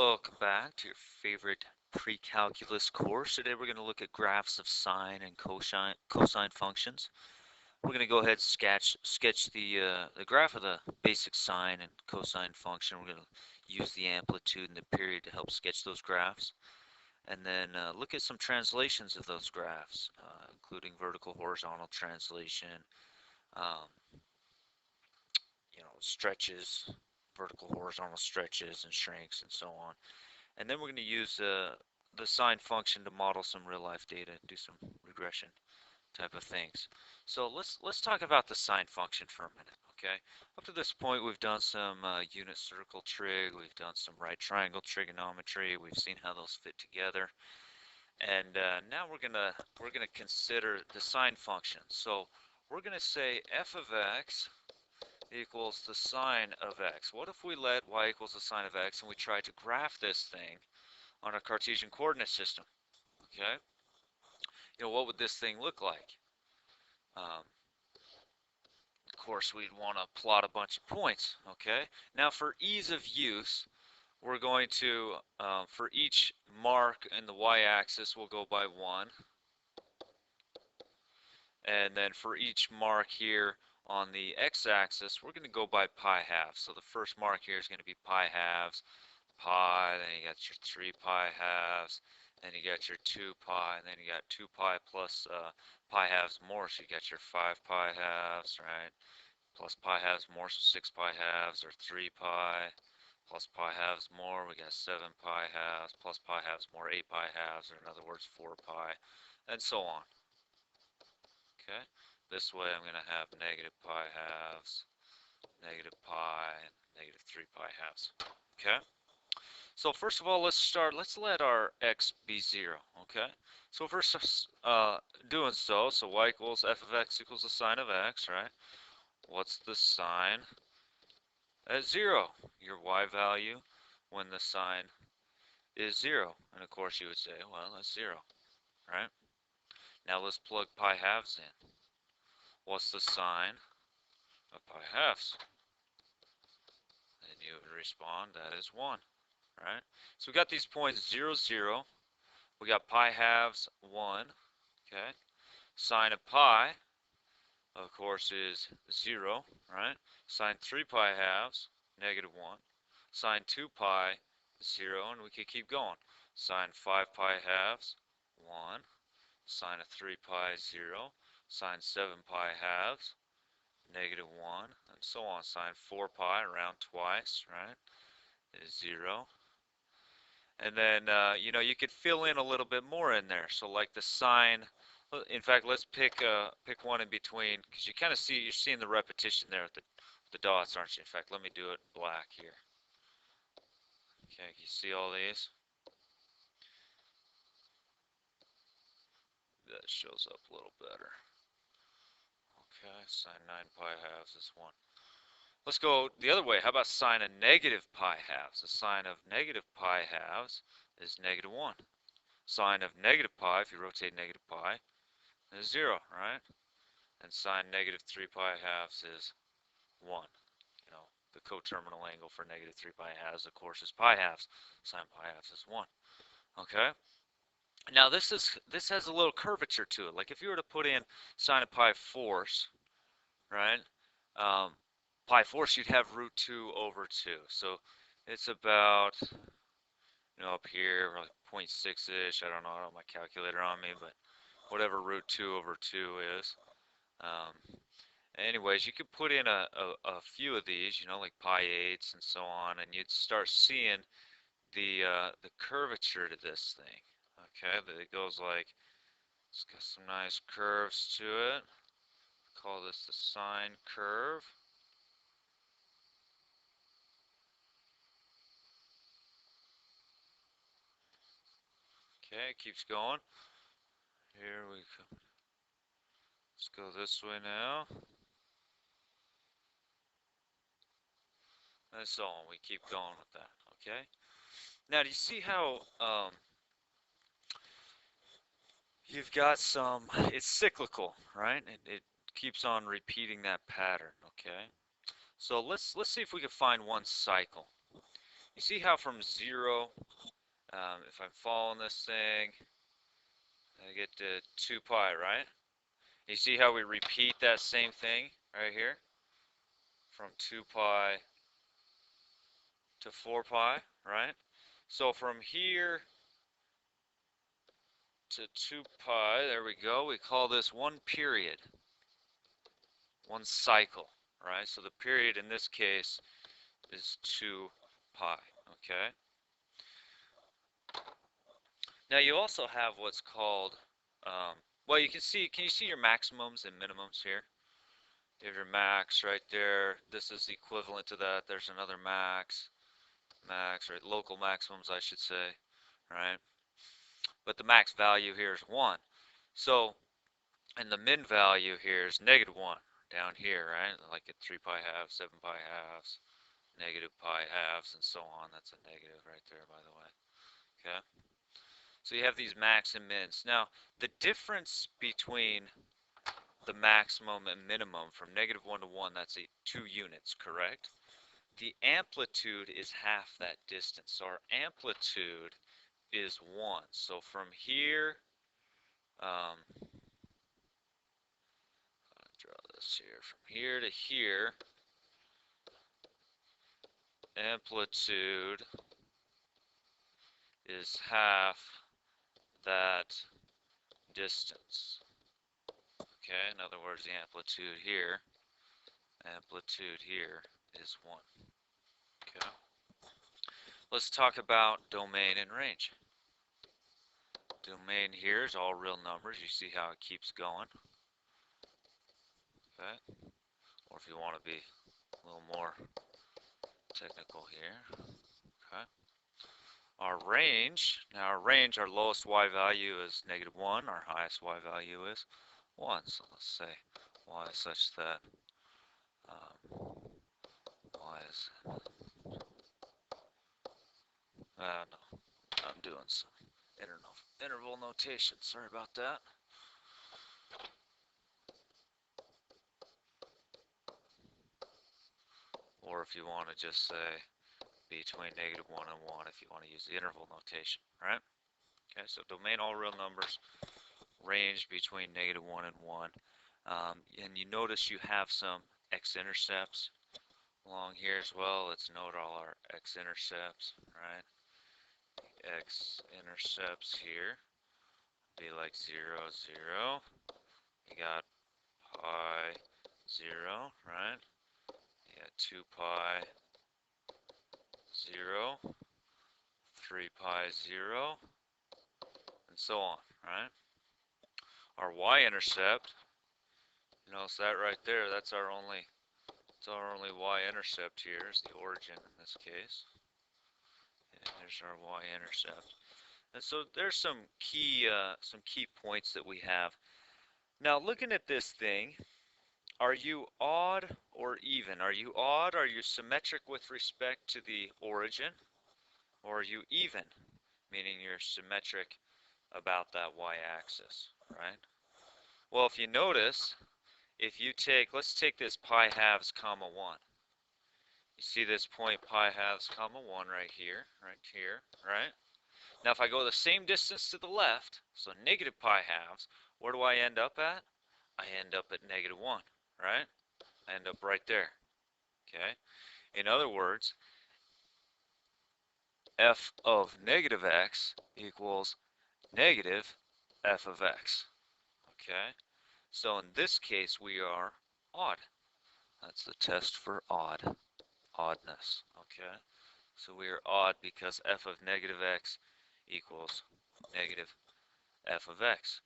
Welcome back to your favorite pre-calculus course. Today we're going to look at graphs of sine and cosine functions. We're going to go ahead and sketch the graph of the basic sine and cosine function. We're going to use the amplitude and the period to help sketch those graphs, and then look at some translations of those graphs, including vertical, horizontal translation, um, stretches, vertical, horizontal stretches, and shrinks, and so on. And then we're going to use the sine function to model some real life data, do some regression type of things. So let's talk about the sine function for a minute, okay? Up to this point, we've done some unit circle trig, we've done some right triangle trigonometry, we've seen how those fit together, and now we're gonna consider the sine function. So we're gonna say f of x equals the sine of x. What if we let y equals the sine of x and we try to graph this thing on a Cartesian coordinate system? Okay, what would this thing look like? Of course, we'd want to plot a bunch of points. Okay, now for ease of use, we're going to, for each mark in the y-axis, we'll go by 1. And then for each mark here on the x-axis, we're going to go by pi halves. So the first mark here is going to be pi halves, pi, then you got your 3 pi halves, then you got your 2 pi, and then you got 2 pi plus pi halves more, so you got your 5 pi halves, right? Plus pi halves more, so 6 pi halves, or 3 pi, plus pi halves more, we got 7 pi halves, plus pi halves more, 8 pi halves, or in other words, 4 pi, and so on. Okay, this way I'm going to have negative pi halves, negative pi, and negative 3 pi halves. Okay, so first of all, let's let our x be 0. Okay, so first doing so y equals f of x equals the sine of x, right? What's the sine at 0? Your y value when the sine is 0. And of course you would say, well, that's 0, right? Now let's plug pi halves in. What's the sine of pi halves? And you would respond, that is 1, right? So we got these points 0, 0. We got pi halves 1, okay? Sine of pi, of course, is 0, right? Sine 3 pi halves, negative 1. Sine 2 pi, 0, and we could keep going. Sine 5 pi halves, 1. Sine of 3 pi, 0. Sine 7 pi halves, negative 1, and so on. Sine 4 pi, around twice, right, is 0. And then, you could fill in a little bit more in there. So like the sine, in fact, let's pick one in between, because you kind of see, you're seeing the repetition there with the dots, aren't you? In fact, let me do it in black here. Okay, you see all these? That shows up a little better. Okay, sine 9 pi halves is 1. Let's go the other way. How about sine of negative pi halves? The sine of negative pi halves is negative 1. Sine of negative pi, if you rotate negative pi, is 0, right? And sine negative 3 pi halves is 1. The coterminal angle for negative 3 pi halves, of course, is pi halves. Sine pi halves is 1. Okay? Now this has a little curvature to it. Like if you were to put in sine of pi fourths, right? Pi fourths, you'd have root 2 over 2. So it's about, up here, like 0.6-ish. I don't know, I don't have my calculator on me, but whatever root 2 over 2 is. Anyways, you could put in a few of these, like pi eighths and so on, and you'd start seeing the curvature to this thing. Okay, that it goes like, it's got some nice curves to it. Call this the sine curve. Okay, it keeps going. Here we go. Let's go this way now. And so on. We keep going with that. Okay. Now, do you see how you've got some? It's cyclical, right? It keeps on repeating that pattern. Okay. So let's see if we can find one cycle. You see how from 0, if I'm following this thing, I get to 2 pi, right? You see how we repeat that same thing right here? From 2 pi to 4 pi, right? So from here to 2 pi, there we go. We call this one period, one cycle, right? So the period in this case is 2 pi, okay? Now you also have what's called, well, you can you see your maximums and minimums here? You have your max right there. This is equivalent to that. There's another max, right? Local maximums, I should say, right? But the max value here is 1. So, and the min value here is -1 down here, right? Like at 3 pi halves, 7 pi halves, negative pi halves, and so on. That's a negative right there, by the way. Okay? So you have these max and mins. Now, the difference between the maximum and minimum from -1 to 1, that's 2 units, correct? The amplitude is half that distance. So our amplitude is 1. So from here, I'll draw this here. From here to here, amplitude is half that distance. Okay, in other words, the amplitude here is 1. Okay. Let's talk about domain and range. Domain here is all real numbers. You see how it keeps going. Okay. Or if you want to be a little more technical here. Okay. Our range, now our lowest y value is -1. Our highest y value is 1. So let's say y is such that y is, no, I'm doing some interval notation. Sorry about that. Or if you want to just say between -1 and 1 if you want to use the interval notation, right? Okay, so domain all real numbers, range between -1 and 1. And you notice you have some x-intercepts along here as well. Let's note all our x-intercepts, right? X-intercepts here be like 0, 0. You got pi 0, right? You got 2 pi 0, 3 pi 0, and so on, right? Our y-intercept, you notice that right there, that's our only y-intercept here, is the origin in this case. And there's our y-intercept. And so there's some key points that we have. Now looking at this thing, are you odd or even? Are you odd? Are you symmetric with respect to the origin? Or are you even, meaning you're symmetric about that y-axis, right? Well, if you notice, if you take, let's take this pi halves comma 1. You see this point pi halves comma 1 right here, right? Now if I go the same distance to the left, so negative pi halves, where do I end up at? I end up at -1, right? I end up right there, okay? In other words, f of negative x equals negative f of x, okay? So in this case, we are odd. That's the test for oddness, okay? So we are odd because f of negative x equals negative f of x.